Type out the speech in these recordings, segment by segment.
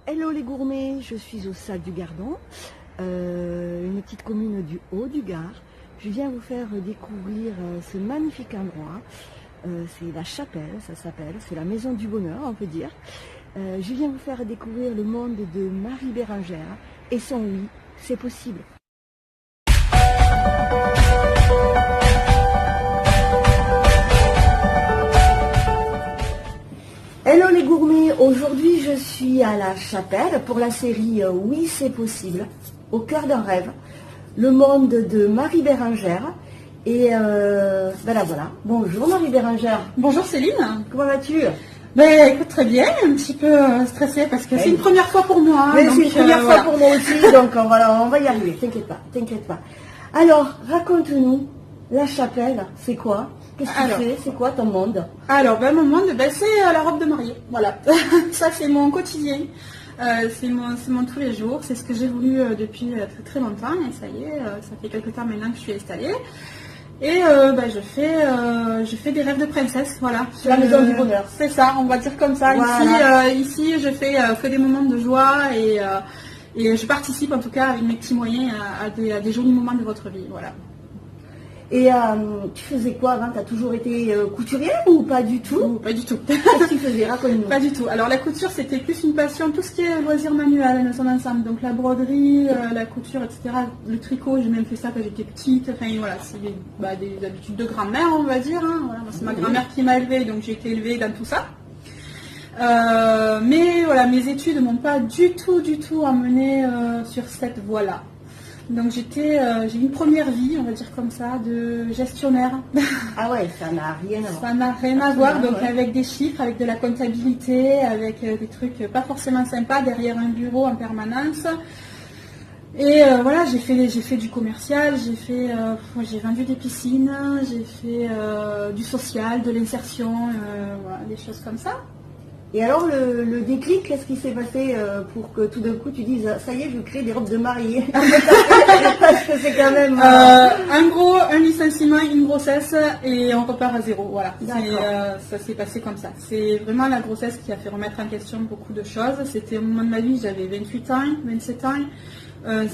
Hello les gourmets, je suis au Sac du Gardon, une petite commune du Haut du Gard. Je viens vous faire découvrir ce magnifique endroit. C'est la chapelle, ça s'appelle, c'est la maison du bonheur, on peut dire. Je viens vous faire découvrir le monde de Marie Bérengère et son oui, c'est possible. Hello les gourmets, aujourd'hui je suis à la chapelle pour la série Oui c'est possible, au cœur d'un rêve, le monde de Marie Bérengère. Et voilà. Bonjour Marie Bérengère. Bonjour Céline. Comment vas-tu? Ben écoute, très bien, un petit peu stressée parce que c'est une première fois pour moi. Mais c'est une première fois pour moi aussi, donc on va y arriver, t'inquiète pas. Alors, raconte-nous, la chapelle, c'est quoi? Qu'est-ce que tu fais? C'est quoi ton monde? Alors, mon monde, c'est la robe de mariée. Voilà, ça c'est mon quotidien. C'est mon tous les jours. C'est ce que j'ai voulu depuis très très longtemps. Et ça y est, ça fait quelques temps maintenant que je suis installée. Et je fais des rêves de princesse. Voilà. C'est la maison du bonheur. C'est ça, on va dire comme ça. Voilà. Ici, je fais que des moments de joie et je participe en tout cas avec mes petits moyens à des jolis moments de votre vie. Voilà. Et tu faisais quoi avant? Tu as toujours été couturière ou pas du tout? Pas du tout. Qu'est-ce que tu faisais? Raconte-nous. Pas du tout. Alors la couture, c'était plus une passion, tout ce qui est loisir manuel dans son ensemble. Donc la broderie, la couture, etc. Le tricot, j'ai même fait ça quand j'étais petite. Enfin voilà, c'est des habitudes de grand-mère, on va dire. Hein. Voilà, c'est ma grand-mère qui m'a élevée, donc j'ai été élevée dans tout ça. Mais voilà, mes études m'ont pas du tout amené sur cette voie-là. Donc j'ai eu une première vie, on va dire comme ça, de gestionnaire. Ah ouais, ça n'a rien à voir. Ça n'a rien à voir, donc avec des chiffres, avec de la comptabilité, avec des trucs pas forcément sympas derrière un bureau en permanence. Et voilà, j'ai fait du commercial, j'ai vendu des piscines, j'ai fait du social, de l'insertion, voilà, des choses comme ça. Et alors le déclic, qu'est-ce qui s'est passé pour que tout d'un coup tu dises ça y est, je crée des robes de mariée? Parce que c'est quand même... un licenciement, une grossesse et on repart à zéro. Voilà, ça s'est passé comme ça. C'est vraiment la grossesse qui a fait remettre en question beaucoup de choses. C'était au moment de ma vie, j'avais 28 ans, 27 ans.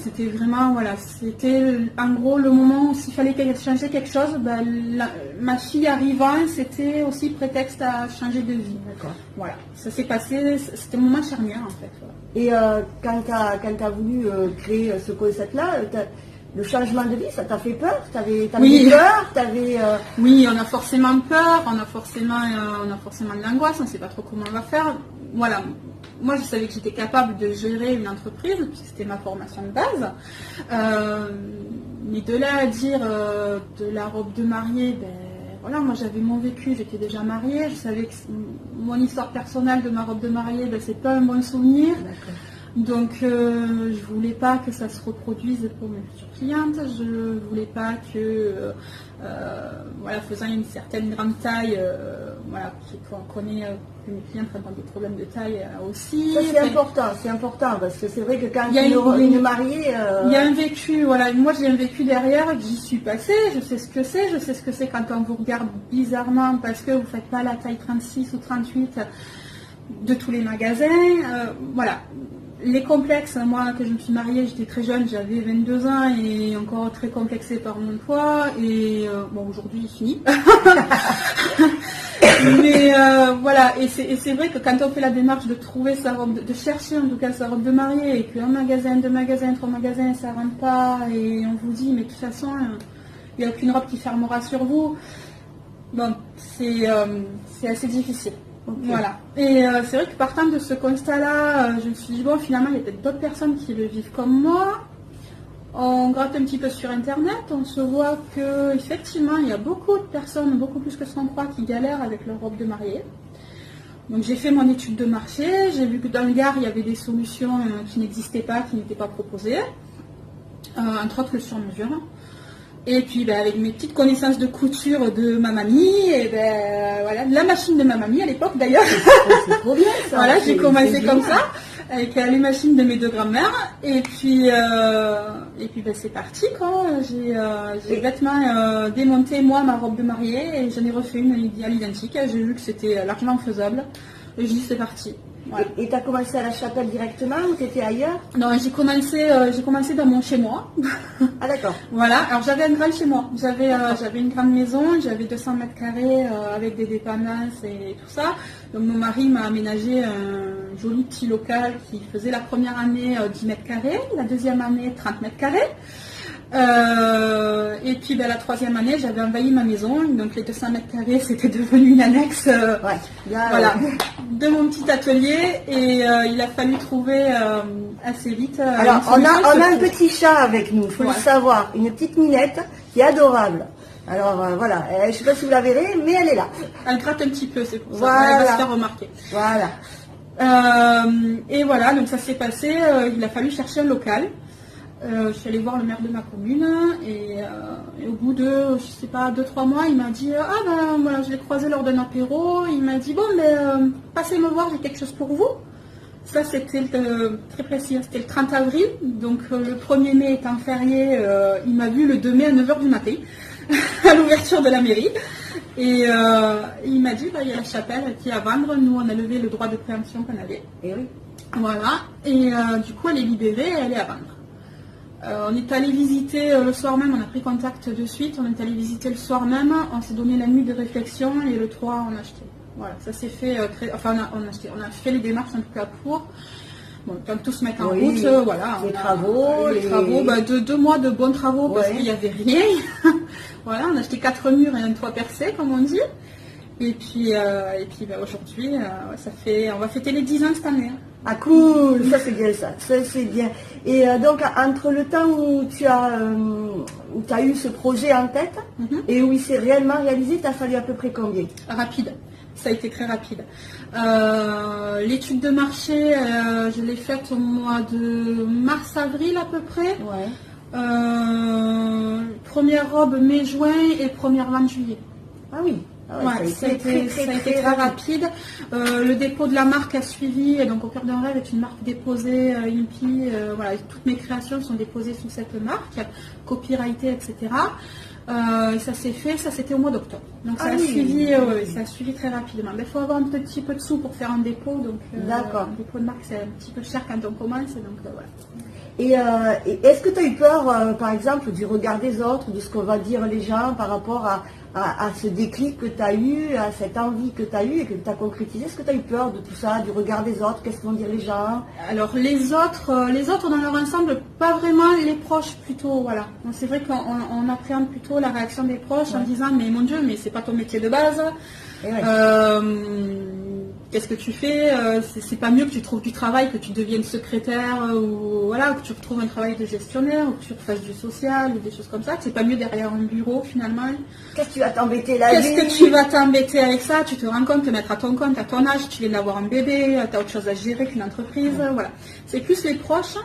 C'était vraiment, voilà, c'était en gros le moment où s'il fallait changer quelque chose, ma fille arrivant, c'était aussi prétexte à changer de vie. D'accord. Voilà, ça s'est passé, c'était un moment charnière en fait. Voilà. Et quand tu as voulu créer ce concept-là, le changement de vie, ça t'a fait peur? T'avais peur? Oui, on a forcément peur, on a forcément de l'angoisse, on ne sait pas trop comment on va faire. Voilà. Moi, je savais que j'étais capable de gérer une entreprise, puisque c'était ma formation de base. Mais de là à dire de la robe de mariée, voilà, moi j'avais mon vécu, j'étais déjà mariée, je savais que mon histoire personnelle de ma robe de mariée, c'est pas un bon souvenir. D'accord. Donc je voulais pas que ça se reproduise pour mes futures clientes, je voulais pas que faisant une certaine grande taille, qu'on connaît que mes clientes ont des problèmes de taille aussi. Ça c'est important parce que c'est vrai que quand une mariée... Il y a un vécu, voilà, moi j'ai un vécu derrière, j'y suis passée, je sais ce que c'est quand on vous regarde bizarrement parce que vous faites pas la taille 36 ou 38 de tous les magasins, voilà. Les complexes, moi, que je me suis mariée, j'étais très jeune, j'avais 22 ans et encore très complexée par mon poids. Et aujourd'hui, fini. Mais voilà, et c'est vrai que quand on fait la démarche de trouver sa robe, de chercher en tout cas sa robe de mariée, et qu'un magasin, 2 magasins, 3 magasins, ça rentre pas, et on vous dit, mais de toute façon, il n'y a aucune robe qui fermera sur vous. Bon, c'est assez difficile. Okay. Voilà. Et c'est vrai que partant de ce constat-là, je me suis dit, bon, finalement, il y a peut-être d'autres personnes qui le vivent comme moi. On gratte un petit peu sur Internet, on se voit qu'effectivement, il y a beaucoup de personnes, beaucoup plus que ce qu'on croit, qui galèrent avec leur robe de mariée. Donc j'ai fait mon étude de marché, j'ai vu que dans le Gard, il y avait des solutions qui n'existaient pas, qui n'étaient pas proposées, entre autres le sur-mesure. Et puis avec mes petites connaissances de couture de ma mamie, et voilà, la machine de ma mamie à l'époque d'ailleurs. C'est trop bien ça. Voilà, j'ai commencé comme ça, avec les machines de mes 2 grands-mères. Et puis c'est parti quoi. J'ai bêtement démonté moi ma robe de mariée et j'en ai refait une à l'identique. J'ai vu que c'était largement faisable. Et je dis c'est parti. Voilà. Et tu as commencé à la Chapelle directement ou tu étais ailleurs? Non, j'ai commencé dans mon chez-moi. Ah d'accord. Voilà, alors j'avais un grand chez-moi. J'avais une grande maison, j'avais 200 mètres carrés avec des dépendances et tout ça. Donc mon mari m'a aménagé un joli petit local qui faisait la première année 10 mètres carrés, la deuxième année 30 mètres carrés. Et puis la troisième année, j'avais envahi ma maison, donc les 200 mètres carrés, c'était devenu une annexe voilà, de mon petit atelier. Et il a fallu trouver assez vite. Alors on a un petit chat avec nous, il faut le savoir, une petite minette qui est adorable. Alors voilà, je ne sais pas si vous la verrez, mais elle est là. Elle gratte un petit peu, c'est pour ça, Voilà. elle va se faire remarquer. Voilà. Et voilà, donc ça s'est passé, il a fallu chercher un local. Je suis allée voir le maire de ma commune et au bout de, je sais pas, 2-3 mois, il m'a dit ah ben voilà, je l'ai croisé lors d'un apéro, il m'a dit bon ben passez me voir, j'ai quelque chose pour vous. Ça c'était très précis, c'était le 30 avril, donc le 1er mai étant férié, il m'a vu le 2 mai à 9h du matin à l'ouverture de la mairie et il m'a dit bah, il y a la chapelle qui est à vendre, nous on a levé le droit de préemption qu'on avait. Et oui. Voilà, et du coup elle est libérée et elle est à vendre. On est allé visiter le soir même, on a pris contact de suite, on est allé visiter le soir même, on s'est donné la nuit de réflexion et le 3 on a acheté. Voilà, ça s'est fait, on a fait les démarches en tout cas pour. Bon, quand tout se met en route, voilà. Les travaux. Les travaux, 2 mois de bons travaux parce qu'il n'y avait rien. Voilà, on a acheté 4 murs et un toit percé, comme on dit. Et puis aujourd'hui, on va fêter les 10 ans cette année. Ah cool, ça c'est bien ça c'est bien. Et donc entre le temps où tu as eu ce projet en tête et où il s'est réellement réalisé, t'as fallu à peu près combien? Rapide, ça a été très rapide. L'étude de marché, je l'ai faite au mois de mars-avril à peu près. Ouais. Première robe mai-juin et première vente juillet. Ah oui. Ouais, ça a été très rapide. Le dépôt de la marque a suivi, et donc Au cœur d'un rêve est une marque déposée, INPI, voilà, toutes mes créations sont déposées sous cette marque, copyrightées, etc. Et ça s'est fait, ça c'était au mois d'octobre. Donc ça a suivi très rapidement. Mais il faut avoir un petit peu de sous pour faire un dépôt, donc un dépôt de marque c'est un petit peu cher quand on commence, donc voilà. Et est-ce que tu as eu peur, par exemple, du regard des autres, de ce qu'on va dire les gens par rapport à ce déclic que tu as eu, à cette envie que tu as eue et que tu as concrétisé? Est-ce que tu as eu peur de tout ça, du regard des autres? Qu'est-ce que vont dire les gens? Alors les autres dans leur ensemble, pas vraiment, les proches plutôt, voilà. Donc, c'est vrai qu'on appréhende plutôt la réaction des proches en disant mais mon Dieu, mais c'est pas ton métier de base. Qu'est-ce que tu fais? C'est pas mieux que tu trouves du travail, que tu deviennes secrétaire ou voilà, que tu retrouves un travail de gestionnaire ou que tu refasses du social ou des choses comme ça. C'est pas mieux derrière un bureau finalement. Qu'est-ce que tu vas t'embêter là? Qu'est-ce que tu vas t'embêter avec ça? Tu te rends compte, te mettre à ton compte, à ton âge, tu viens d'avoir un bébé, tu as autre chose à gérer qu'une entreprise. Voilà. C'est plus les proches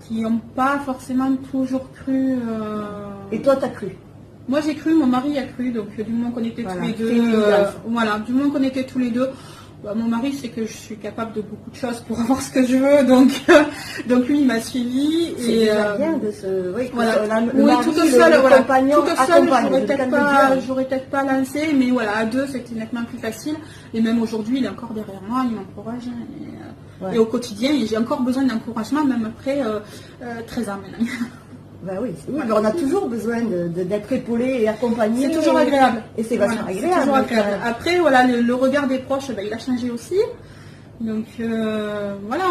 qui n'ont pas forcément toujours cru. Et toi, tu as cru? Moi j'ai cru, mon mari a cru, donc du moment qu'on était tous les deux. Du moment qu'on était tous les deux. Mon mari sait que je suis capable de beaucoup de choses pour avoir ce que je veux, donc lui il m'a suivi. C'est bien de se... Oui, tout seul, j'aurais peut-être pas lancé, mais voilà, à deux c'était nettement plus facile. Et même aujourd'hui il est encore derrière moi, il m'encourage. Et au quotidien, j'ai encore besoin d'encouragement, même après 13 ans maintenant. Ben oui, mais on a toujours besoin d'être épaulé et accompagné. C'est toujours agréable. Et c'est vachement agréable. Toujours agréable. Après, voilà, le regard des proches, il a changé aussi. Donc voilà,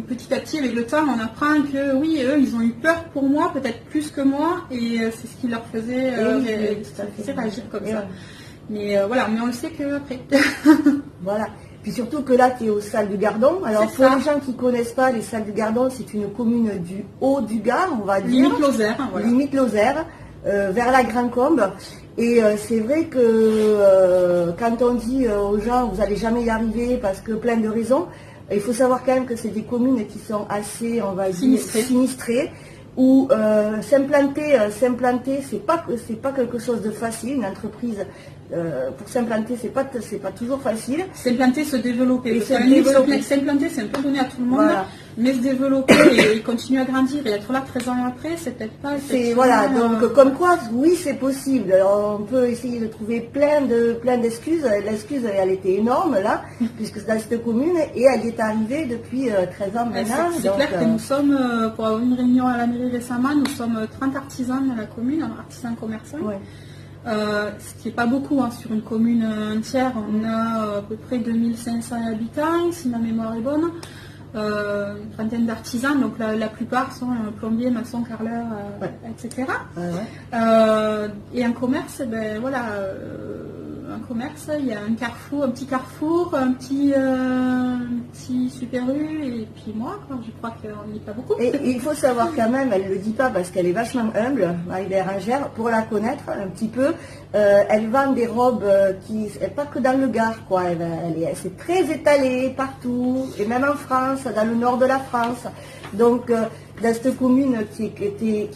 petit à petit, avec le temps, on apprend que oui, eux, ils ont eu peur pour moi, peut-être plus que moi, et c'est ce qui leur faisait réagir comme ça. Mais voilà, mais on le sait qu'après. Voilà. Puis surtout que là, tu es aux Salles du Gardon. Alors pour les gens qui ne connaissent pas, les Salles du Gardon, c'est une commune du Haut du Gard, on va dire. Limite Lozère. Voilà. Limite Lozère, vers la Grand-Combe. Et c'est vrai que quand on dit aux gens, vous n'allez jamais y arriver parce que plein de raisons, il faut savoir quand même que c'est des communes qui sont assez, on va dire, sinistrées. Où s'implanter, c'est pas quelque chose de facile. Une entreprise pour s'implanter, c'est pas toujours facile. S'implanter, se développer. Et S'implanter, c'est un peu donné à tout le monde, voilà. mais se développer et continuer à grandir et être là 13 ans après, c'est peut-être pas... Voilà, donc comme quoi, oui, c'est possible. Alors, on peut essayer de trouver plein d'excuses. L'excuse, elle était énorme, là, puisque c'est dans cette commune, et elle y est arrivée depuis 13 ans maintenant. C'est clair que nous sommes, pour avoir une réunion à la mairie récemment, nous sommes 30 artisans dans la commune, artisans commerçants. Ouais. Ce qui n'est pas beaucoup sur une commune entière. On a à peu près 2500 habitants, si ma mémoire est bonne. Une trentaine d'artisans, donc la plupart sont plombiers, maçons, carreleurs, etc. Et un commerce, ben voilà, un commerce, il y a un petit carrefour, un petit Super U, et puis moi, quoi, je crois qu'on n'est pas beaucoup. Et il faut savoir quand même, elle ne le dit pas parce qu'elle est vachement humble, Marie Bérengère, pour la connaître un petit peu, elle vend des robes pas que dans le Gard, quoi, c'est très étalé partout, et même en France, dans le nord de la France. Donc, dans cette commune qui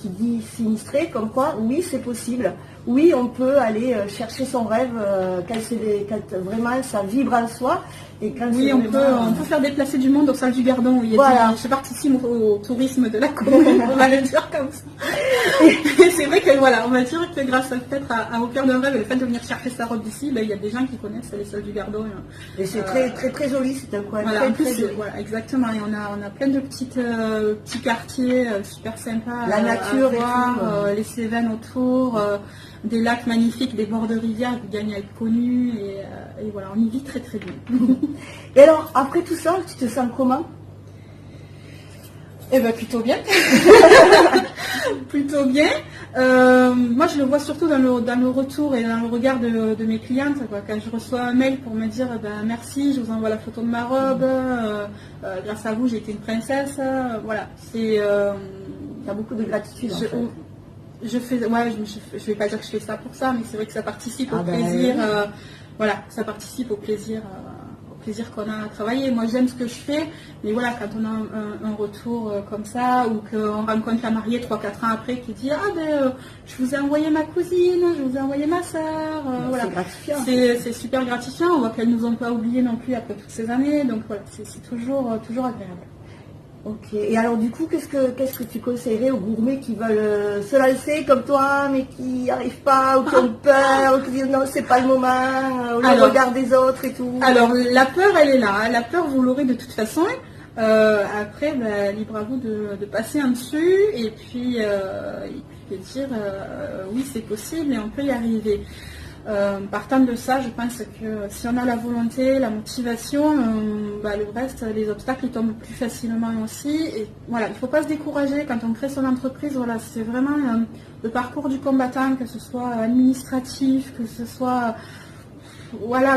dit sinistrée, comme quoi, oui, c'est possible. Oui, on peut aller chercher son rêve quand vraiment ça vibre en soi. Et quand oui, on peut faire déplacer du monde au Salle du Gardon. Oui, voilà. Je participe au tourisme de la commune, on va le dire comme ça. Et c'est vrai que voilà, on va dire que grâce peut-être Au cœur d'un rêve et le fait de venir chercher sa robe d'ici, ben, il y a des gens qui connaissent les Salles du Gardon. Et c'est très joli, c'est un coin voilà, très joli. Voilà, exactement. Et on a plein de petits quartiers super sympas. La nature à voir, les Cévennes autour. Des lacs magnifiques, des bords de rivière qui gagnent à être connus et voilà, on y vit très très bien. Et alors, après tout ça, tu te sens comment? Eh bien, plutôt bien. Plutôt bien. Moi, je le vois surtout dans le retour et dans le regard de mes clientes. Quoi. Quand je reçois un mail pour me dire merci, je vous envoie la photo de ma robe, grâce à vous, j'ai été une princesse. Voilà, c'est... T'as beaucoup de gratitude, en fait. Je vais pas dire que je fais ça pour ça, mais c'est vrai que ça participe au plaisir. Voilà, ça participe au plaisir qu'on a à travailler. Moi, j'aime ce que je fais, mais voilà, quand on a un retour comme ça, ou qu'on rencontre la mariée 3-4 ans après qui dit je vous ai envoyé ma cousine, je vous ai envoyé ma soeur. Voilà, c'est gratifiant. C'est super gratifiant. On voit qu'elles nous ont pas oubliés non plus après toutes ces années, donc voilà, c'est toujours agréable. Ok, et alors du coup, qu'est-ce que tu conseillerais aux gourmets qui veulent se lancer comme toi, mais qui n'y arrivent pas, ou qui ont peur, ou qui disent non, c'est pas le moment, ou le regard des autres et tout? Alors, la peur, elle est là. La peur, vous l'aurez de toute façon. Après, libre à vous de passer en dessus, et puis de dire oui, c'est possible et on peut y arriver. Partant de ça, je pense que si on a la volonté, la motivation, le reste, les obstacles, ils tombent plus facilement aussi. Et voilà, il ne faut pas se décourager quand on crée son entreprise. Voilà, c'est vraiment le parcours du combattant, que ce soit administratif, que ce soit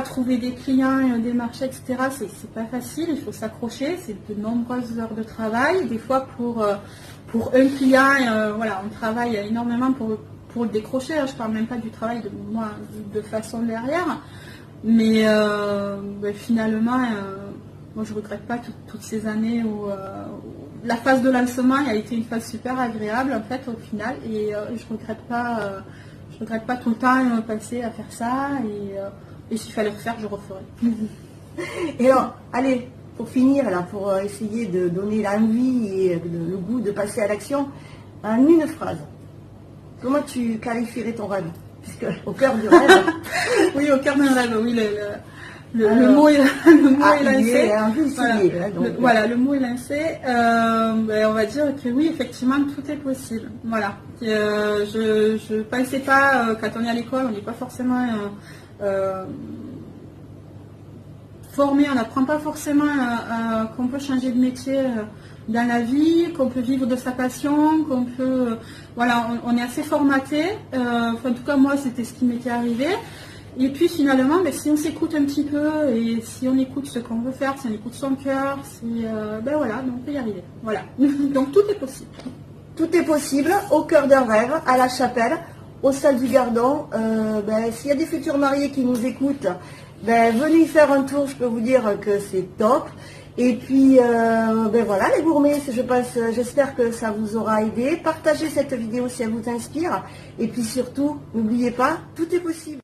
trouver des clients, des marchés, etc. C'est pas facile. Il faut s'accrocher. C'est de nombreuses heures de travail. Des fois, pour un client, on travaille énormément pour le décrocher, je ne parle même pas du travail de façon derrière, mais finalement, moi je ne regrette pas toutes ces années où la phase de lancement a été une phase super agréable en fait au final, et je ne regrette pas tout le temps passer à faire ça, et s'il fallait refaire, je referais. Et alors, allez, pour finir, là, pour essayer de donner l'envie et le goût de passer à l'action, en une phrase. Comment tu qualifierais ton rêve? Puisque au cœur du rêve. Oui, au cœur d'un rêve, oui, le mot est lancé. Le mot est lancé. On va dire que oui, effectivement, tout est possible. Voilà. Je ne pensais pas, quand on est à l'école, on n'est pas forcément formé, on n'apprend pas forcément qu'on peut changer de métier dans la vie, qu'on peut vivre de sa passion, qu'on peut... on est assez formaté. En tout cas, moi, c'était ce qui m'était arrivé. Et puis, finalement, si on s'écoute un petit peu, et si on écoute ce qu'on veut faire, si on écoute son cœur, donc on peut y arriver. Voilà. Donc, tout est possible. Tout est possible, au cœur d'un rêve, à la chapelle, au Salle du Gardon. S'il y a des futurs mariés qui nous écoutent, venez y faire un tour, je peux vous dire que c'est top. Et puis, les gourmets, j'espère que ça vous aura aidé. Partagez cette vidéo si elle vous inspire. Et puis surtout, n'oubliez pas, tout est possible.